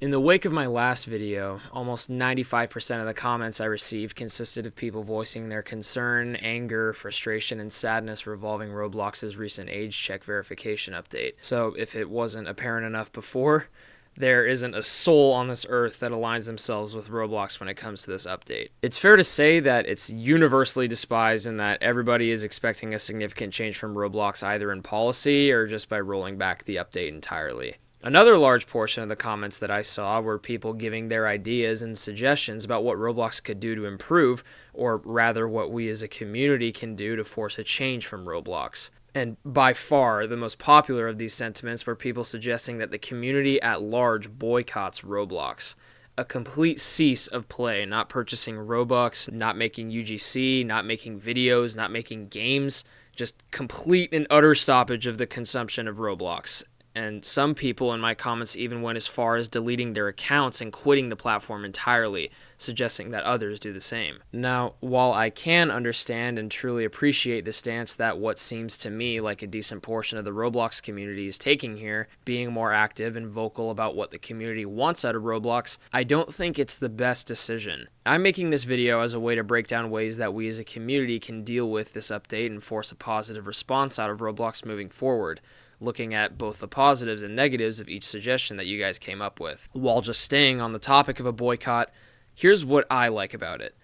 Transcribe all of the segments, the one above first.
In the wake of my last video, almost 95% of the comments I received consisted of people voicing their concern, anger, frustration, and sadness revolving Roblox's recent age check verification update. So if it wasn't apparent enough before, there isn't a soul on this earth that aligns themselves with Roblox when it comes to this update. It's fair to say that it's universally despised and that everybody is expecting a significant change from Roblox either in policy or just by rolling back the update entirely. Another large portion of the comments that I saw were people giving their ideas and suggestions about what Roblox could do to improve, or rather what we as a community can do to force a change from Roblox. And by far, the most popular of these sentiments were people suggesting that the community at large boycotts Roblox. A complete cease of play, not purchasing Robux, not making UGC, not making videos, not making games, just complete and utter stoppage of the consumption of Roblox. And some people in my comments even went as far as deleting their accounts and quitting the platform entirely, suggesting that others do the same. Now, while I can understand and truly appreciate the stance that what seems to me like a decent portion of the Roblox community is taking here, being more active and vocal about what the community wants out of Roblox, I don't think it's the best decision. I'm making this video as a way to break down ways that we as a community can deal with this update and force a positive response out of Roblox moving forward, looking at both the positives and negatives of each suggestion that you guys came up with. While just staying on the topic of a boycott, here's what I like about it.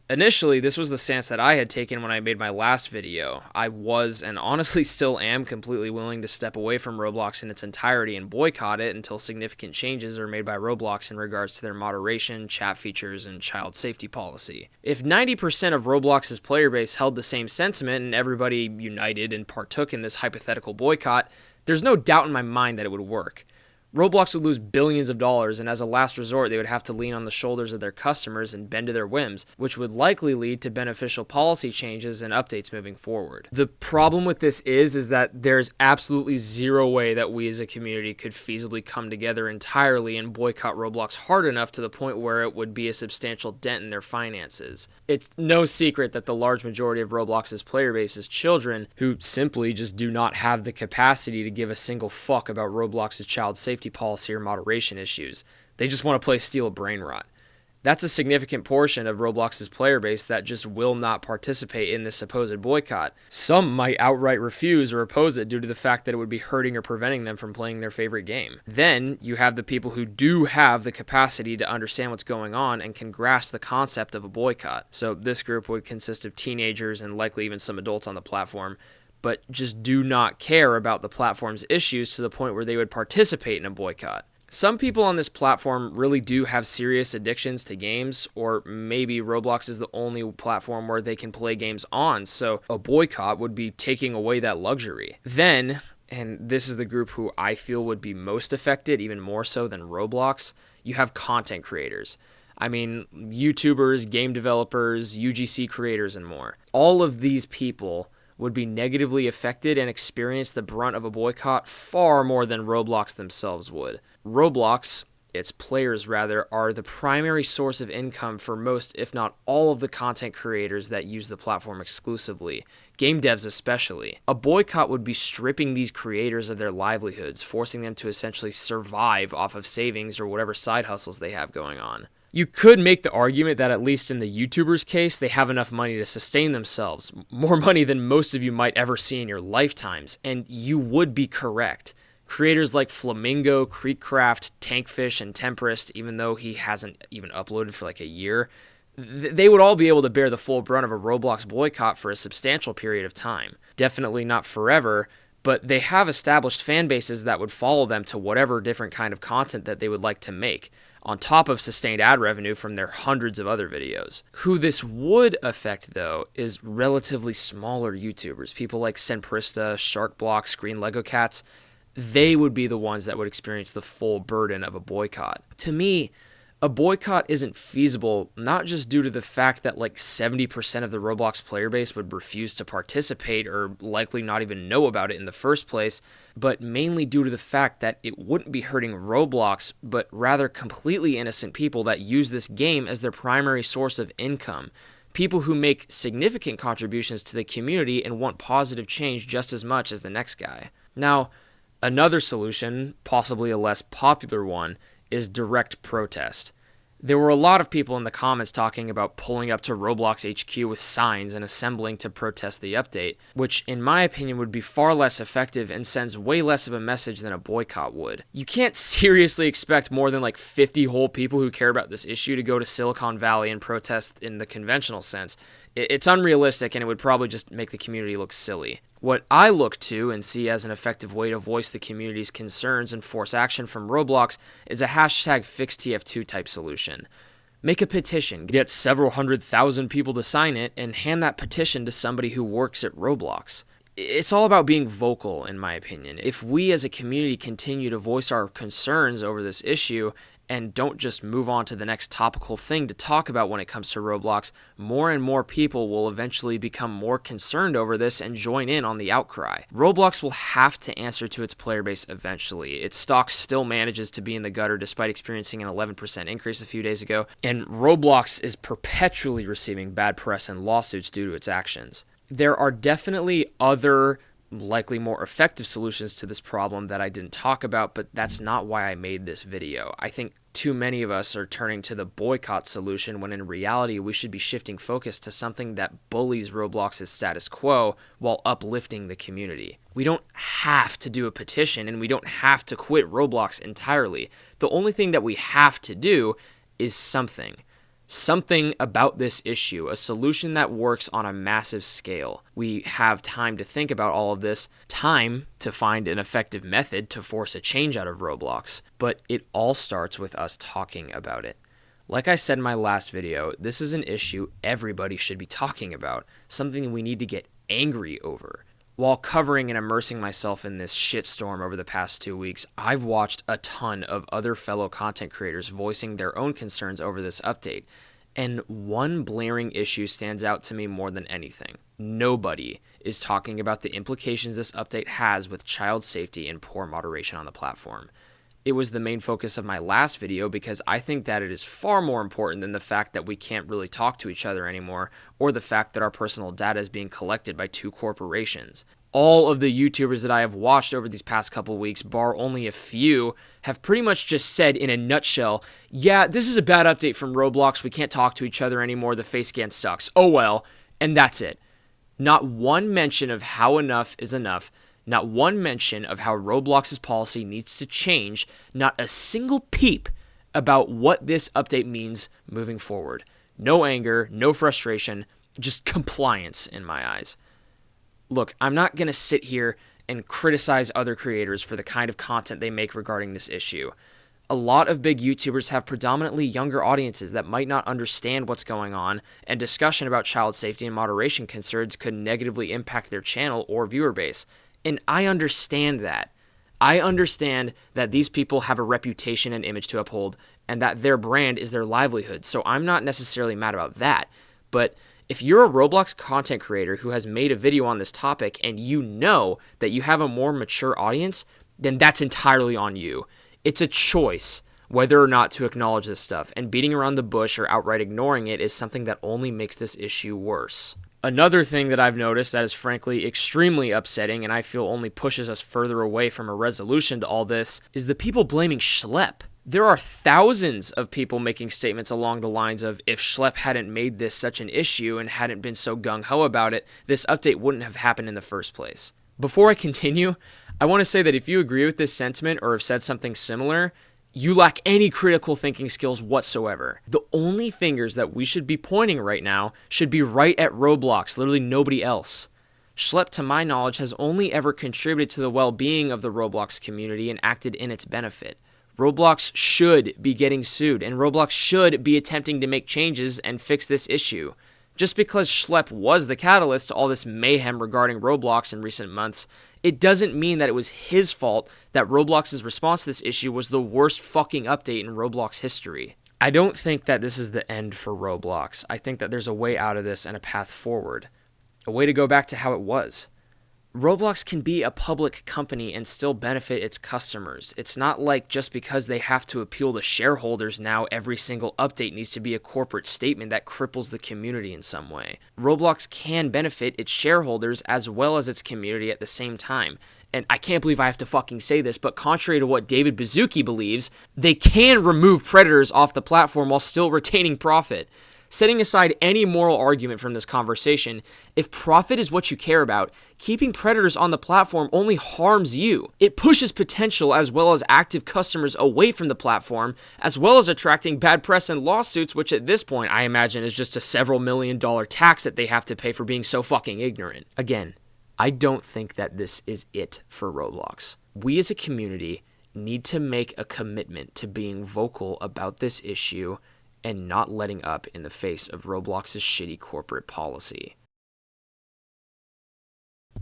Initially, this was the stance that I had taken when I made my last video. I was, and honestly still am, completely willing to step away from Roblox in its entirety and boycott it until significant changes are made by Roblox in regards to their moderation, chat features, and child safety policy. If 90% of Roblox's player base held the same sentiment and everybody united and partook in this hypothetical boycott, there's no doubt in my mind that it would work. Roblox would lose billions of dollars, and as a last resort, they would have to lean on the shoulders of their customers and bend to their whims, which would likely lead to beneficial policy changes and updates moving forward. The problem with this is that there's absolutely zero way that we as a community could feasibly come together entirely and boycott Roblox hard enough to the point where it would be a substantial dent in their finances. It's no secret that the large majority of Roblox's player base is children who simply just do not have the capacity to give a single fuck about Roblox's child safety policy or moderation issues. They just want to play steal brain rot. That's a significant portion of Roblox's player base that just will not participate in this supposed boycott. Some might outright refuse or oppose it due to the fact that it would be hurting or preventing them from playing their favorite game. Then you have the people who do have the capacity to understand what's going on and can grasp the concept of a boycott. So this group would consist of teenagers and likely even some adults on the platform, but just do not care about the platform's issues to the point where they would participate in a boycott. Some people on this platform really do have serious addictions to games, or maybe Roblox is the only platform where they can play games on, so a boycott would be taking away that luxury. Then, and this is the group who I feel would be most affected, even more so than Roblox, you have content creators. I mean, YouTubers, game developers, UGC creators, and more. All of these people would be negatively affected and experience the brunt of a boycott far more than Roblox themselves would. Roblox, its players rather, are the primary source of income for most, if not all, of the content creators that use the platform exclusively, game devs especially. A boycott would be stripping these creators of their livelihoods, forcing them to essentially survive off of savings or whatever side hustles they have going on. You could make the argument that at least in the YouTubers' case, they have enough money to sustain themselves, more money than most of you might ever see in your lifetimes, and you would be correct. Creators like Flamingo, Creekcraft, Tankfish, and Temperist, even though he hasn't even uploaded for like a year, they would all be able to bear the full brunt of a Roblox boycott for a substantial period of time. Definitely not forever, but they have established fan bases that would follow them to whatever different kind of content that they would like to make, on top of sustained ad revenue from their hundreds of other videos. Who this would affect, though, is relatively smaller YouTubers, people like Senprista, Sharkblock, Screen Lego Cats. They would be the ones that would experience the full burden of a boycott. To me, a boycott isn't feasible, not just due to the fact that like 70% of the Roblox player base would refuse to participate or likely not even know about it in the first place, but mainly due to the fact that it wouldn't be hurting Roblox, but rather completely innocent people that use this game as their primary source of income. People who make significant contributions to the community and want positive change just as much as the next guy. Now, another solution, possibly a less popular one, is direct protest. There were a lot of people in the comments talking about pulling up to Roblox HQ with signs and assembling to protest the update, which in my opinion would be far less effective and sends way less of a message than a boycott would. You can't seriously expect more than like 50 whole people who care about this issue to go to Silicon Valley and protest in the conventional sense. It's unrealistic, and it would probably just make the community look silly. What I look to and see as an effective way to voice the community's concerns and force action from Roblox is a hashtag FixTF2 type solution. Make a petition, get several 100,000 people to sign it, and hand that petition to somebody who works at Roblox. It's all about being vocal, in my opinion. If we as a community continue to voice our concerns over this issue and don't just move on to the next topical thing to talk about when it comes to Roblox, more and more people will eventually become more concerned over this and join in on the outcry. Roblox will have to answer to its player base eventually. Its stock still manages to be in the gutter despite experiencing an 11% increase a few days ago, and Roblox is perpetually receiving bad press and lawsuits due to its actions. There are definitely other, likely more effective solutions to this problem that I didn't talk about, but that's not why I made this video. I think too many of us are turning to the boycott solution when in reality we should be shifting focus to something that bullies Roblox's status quo while uplifting the community. We don't have to do a petition, and we don't have to quit Roblox entirely. The only thing that we have to do is something about this issue, a solution that works on a massive scale. We have time to think about all of this, time to find an effective method to force a change out of Roblox, but it all starts with us talking about it. Like I said in my last video, this is an issue everybody should be talking about, something we need to get angry over. While covering and immersing myself in this shitstorm over the past 2 weeks, I've watched a ton of other fellow content creators voicing their own concerns over this update, and one blaring issue stands out to me more than anything. Nobody is talking about the implications this update has with child safety and poor moderation on the platform. It was the main focus of my last video because I think that it is far more important than the fact that we can't really talk to each other anymore, or the fact that our personal data is being collected by 2 corporations. All of the YouTubers that I have watched over these past couple weeks, bar only a few, have pretty much just said in a nutshell, yeah, this is a bad update from Roblox, we can't talk to each other anymore, the face scan sucks, oh well, and that's it. Not one mention of how enough is enough. Not one mention of how Roblox's policy needs to change, not a single peep about what this update means moving forward. No anger, no frustration, just compliance in my eyes. Look, I'm not going to sit here and criticize other creators for the kind of content they make regarding this issue. A lot of big YouTubers have predominantly younger audiences that might not understand what's going on, and discussion about child safety and moderation concerns could negatively impact their channel or viewer base. And I understand that. I understand that these people have a reputation and image to uphold, and that their brand is their livelihood, so I'm not necessarily mad about that. But if you're a Roblox content creator who has made a video on this topic and you know that you have a more mature audience, then that's entirely on you. It's a choice whether or not to acknowledge this stuff, and beating around the bush or outright ignoring it is something that only makes this issue worse. Another thing that I've noticed that is frankly extremely upsetting and I feel only pushes us further away from a resolution to all this is the people blaming Schlepp. There are thousands of people making statements along the lines of, if Schlepp hadn't made this such an issue and hadn't been so gung-ho about it, this update wouldn't have happened in the first place. Before I continue, I want to say that if you agree with this sentiment or have said something similar, you lack any critical thinking skills whatsoever. The only fingers that we should be pointing right now should be right at Roblox, literally nobody else. Schlepp, to my knowledge, has only ever contributed to the well-being of the Roblox community and acted in its benefit. Roblox should be getting sued, and Roblox should be attempting to make changes and fix this issue. Just because Schlepp was the catalyst to all this mayhem regarding Roblox in recent months, it doesn't mean that it was his fault that Roblox's response to this issue was the worst fucking update in Roblox history. I don't think that this is the end for Roblox. I think that there's a way out of this and a path forward. A way to go back to how it was. Roblox can be a public company and still benefit its customers. It's not like just because they have to appeal to shareholders now, every single update needs to be a corporate statement that cripples the community in some way. Roblox can benefit its shareholders as well as its community at the same time, and I can't believe I have to fucking say this, but contrary to what David Baszucki believes, they can remove predators off the platform while still retaining profit. Setting aside any moral argument from this conversation, if profit is what you care about, keeping predators on the platform only harms you. It pushes potential as well as active customers away from the platform, as well as attracting bad press and lawsuits, which at this point I imagine is just a several $million tax that they have to pay for being so fucking ignorant. Again, I don't think that this is it for Roblox. We as a community need to make a commitment to being vocal about this issue and not letting up in the face of Roblox's shitty corporate policy.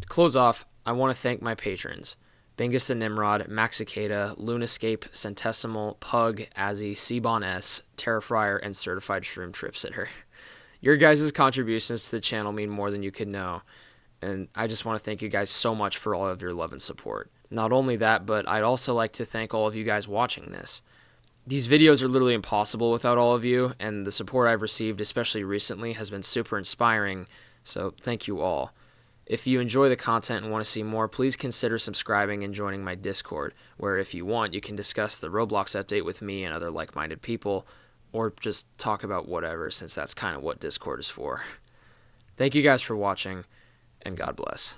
To close off, I want to thank my patrons: Bingus the Nimrod, Maxicada, Lunascape, Centesimal, Pug, Azzy, Cbon S, Terrafryer, and Certified Shroom Trip Sitter. Your guys' contributions to the channel mean more than you could know, and I just want to thank you guys so much for all of your love and support. Not only that, but I'd also like to thank all of you guys watching this. These videos are literally impossible without all of you, and the support I've received, especially recently, has been super inspiring, so thank you all. If you enjoy the content and want to see more, please consider subscribing and joining my Discord, where if you want, you can discuss the Roblox update with me and other like-minded people, or just talk about whatever, since that's kind of what Discord is for. Thank you guys for watching, and God bless.